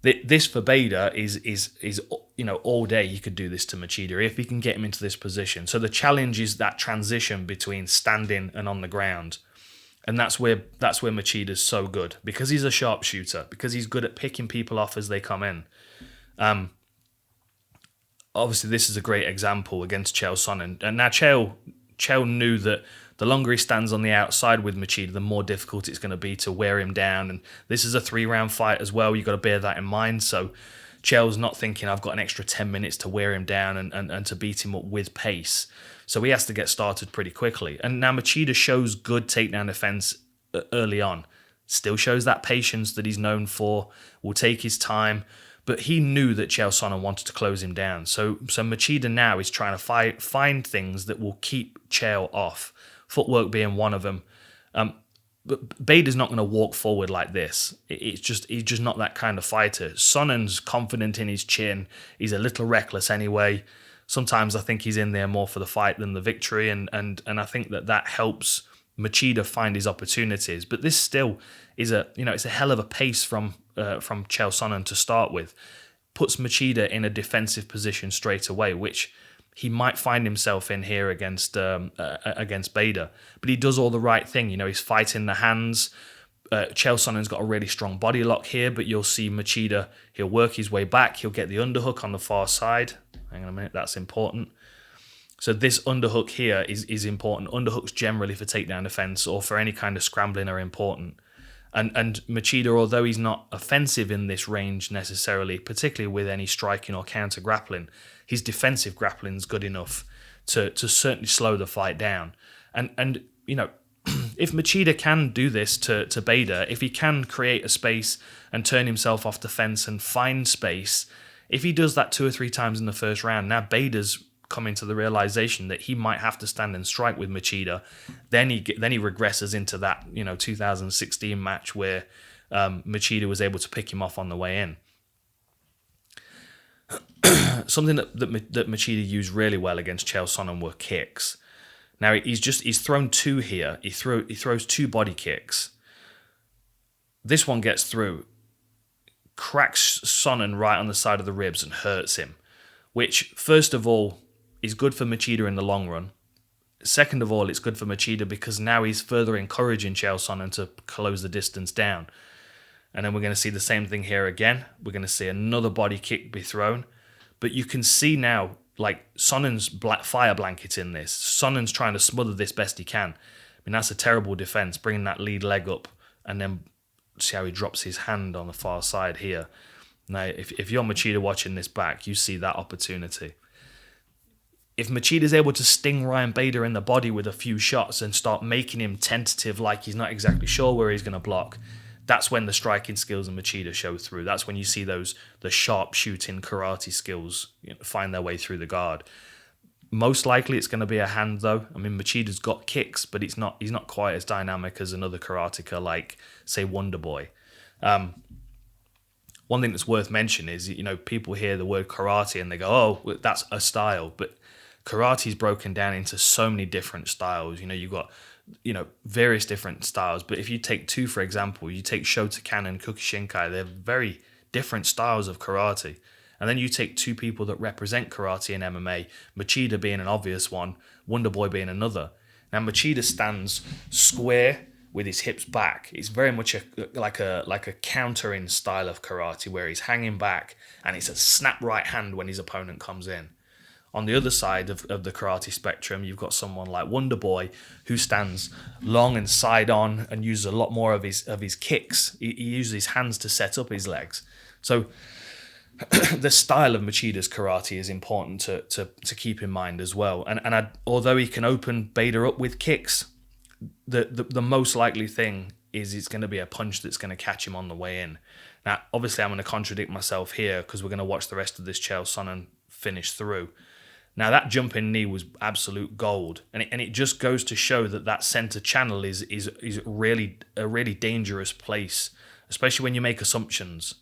This for Bader is all day you could do this to Machida if he can get him into this position. So the challenge is that transition between standing and on the ground. And that's where Machida's so good, because he's a sharpshooter, because he's good at picking people off as they come in. Obviously, this is a great example against Chael Sonnen. And now Chael knew that the longer he stands on the outside with Machida, the more difficult it's going to be to wear him down. And this is a 3-round fight as well. You've got to bear that in mind. So Chael's not thinking, I've got an extra 10 minutes to wear him down and to beat him up with pace. So he has to get started pretty quickly. And now Machida shows good takedown defense early on. Still shows that patience that he's known for, will take his time. But he knew that Chael Sonnen wanted to close him down. So Machida now is trying to find things that will keep Chael off. Footwork being one of them. But Bader's not going to walk forward like this. He's just not that kind of fighter. Sonnen's confident in his chin. He's a little reckless anyway. Sometimes I think he's in there more for the fight than the victory, and I think that helps Machida find his opportunities. But this still is it's a hell of a pace from Chael Sonnen to start with. Puts Machida in a defensive position straight away, which he might find himself in here against Bader. But he does all the right thing. He's fighting the hands. Chael Sonnen's got a really strong body lock here, but you'll see Machida, he'll work his way back. He'll get the underhook on the far side. Hang on a minute, that's important. So this underhook here is important. Underhooks generally for takedown defense or for any kind of scrambling are important. And Machida, although he's not offensive in this range necessarily, particularly with any striking or counter grappling, his defensive grappling is good enough to certainly slow the fight down. And if Machida can do this to Bader, if he can create a space and turn himself off the fence and find space, if he does that 2 or 3 times in the first round, now Bader's coming to the realization that he might have to stand and strike with Machida. Then he regresses into that 2016 match where Machida was able to pick him off on the way in. Something that Machida used really well against Chael Sonnen were kicks. Now he's thrown 2 here. He throws 2 body kicks. This one gets through, cracks Sonnen right on the side of the ribs and hurts him, which first of all is good for Machida in the long run. Second of all, it's good for Machida because now he's further encouraging Chael Sonnen to close the distance down. And then we're going to see the same thing here again. We're going to see another body kick be thrown. But you can see now, like, Sonnen's fire blanket in this. Sonnen's trying to smother this best he can. I mean, that's a terrible defense, bringing that lead leg up and then see how he drops his hand on the far side here. Now, if you're Machida watching this back, you see that opportunity. If Machida's able to sting Ryan Bader in the body with a few shots and start making him tentative, like he's not exactly sure where he's going to block, that's when the striking skills of Machida show through. That's when you see the sharp shooting karate skills find their way through the guard. Most likely it's going to be a hand though. I mean, Machida's got kicks, but he's not quite as dynamic as another karateka like, say, Wonder Boy. One thing that's worth mentioning is, people hear the word karate and they go, oh, that's a style. But karate is broken down into so many different styles. You've got, various different styles. But if you take 2, for example, you take Shotokan and Kyokushinkai, they're very different styles of karate. And then you take 2 people that represent karate in MMA, Machida being an obvious one, Wonder Boy being another. Now, Machida stands square with his hips back. It's very much like a countering style of karate where he's hanging back and it's a snap right hand when his opponent comes in. On the other side of the karate spectrum, you've got someone like Wonder Boy who stands long and side on and uses a lot more of his kicks. He uses his hands to set up his legs. So the style of Machida's karate is important to keep in mind as well. And although he can open Bader up with kicks, the most likely thing is it's going to be a punch that's going to catch him on the way in. Now, obviously, I'm going to contradict myself here because we're going to watch the rest of this Chael Sonnen finish through. Now, that jumping knee was absolute gold, and it just goes to show that center channel is really a really dangerous place, especially when you make assumptions.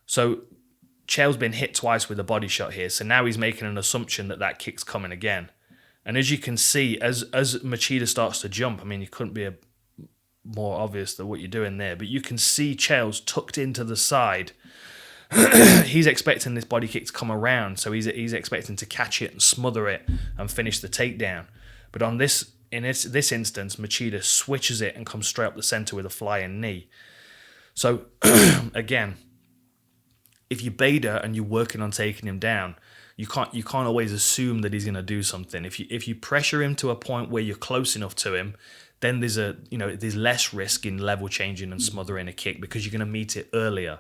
So Chael's been hit twice with a body shot here, so now he's making an assumption that kick's coming again. And as you can see, as Machida starts to jump, I mean, you couldn't be more obvious than what you're doing there, but you can see Chael's tucked into the side. He's expecting this body kick to come around, so he's expecting to catch it and smother it and finish the takedown. But in this instance, Machida switches it and comes straight up the center with a flying knee. So again, if you're Bader and you're working on taking him down, you can't always assume that he's going to do something. If you pressure him to a point where you're close enough to him, then there's less risk in level changing and smothering a kick because you're going to meet it earlier.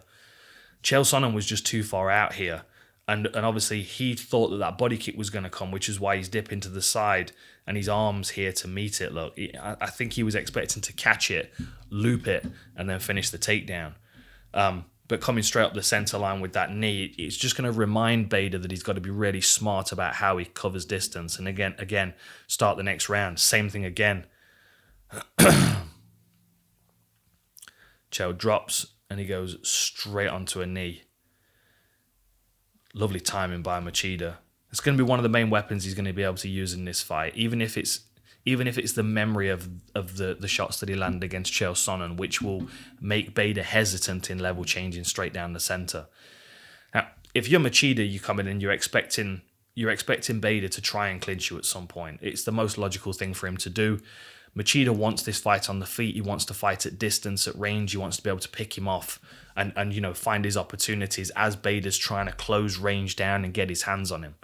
Chael Sonnen was just too far out here. And obviously he thought that body kick was going to come, which is why he's dipping to the side and his arm's here to meet it. Look, I think he was expecting to catch it, loop it, and then finish the takedown. But coming straight up the center line with that knee, it's just going to remind Bader that he's got to be really smart about how he covers distance. And again, start the next round. Same thing again. Chael drops and he goes straight onto a knee. Lovely timing by Machida. It's going to be one of the main weapons he's going to be able to use in this fight, even if it's the memory of the shots that he landed against Chael Sonnen, which will make Bader hesitant in level changing straight down the center. Now, if you're Machida, you come in and you're expecting Bader to try and clinch you at some point. It's the most logical thing for him to do. Machida wants this fight on the feet. He wants to fight at distance, at range. He wants to be able to pick him off and find his opportunities as Bader's trying to close range down and get his hands on him.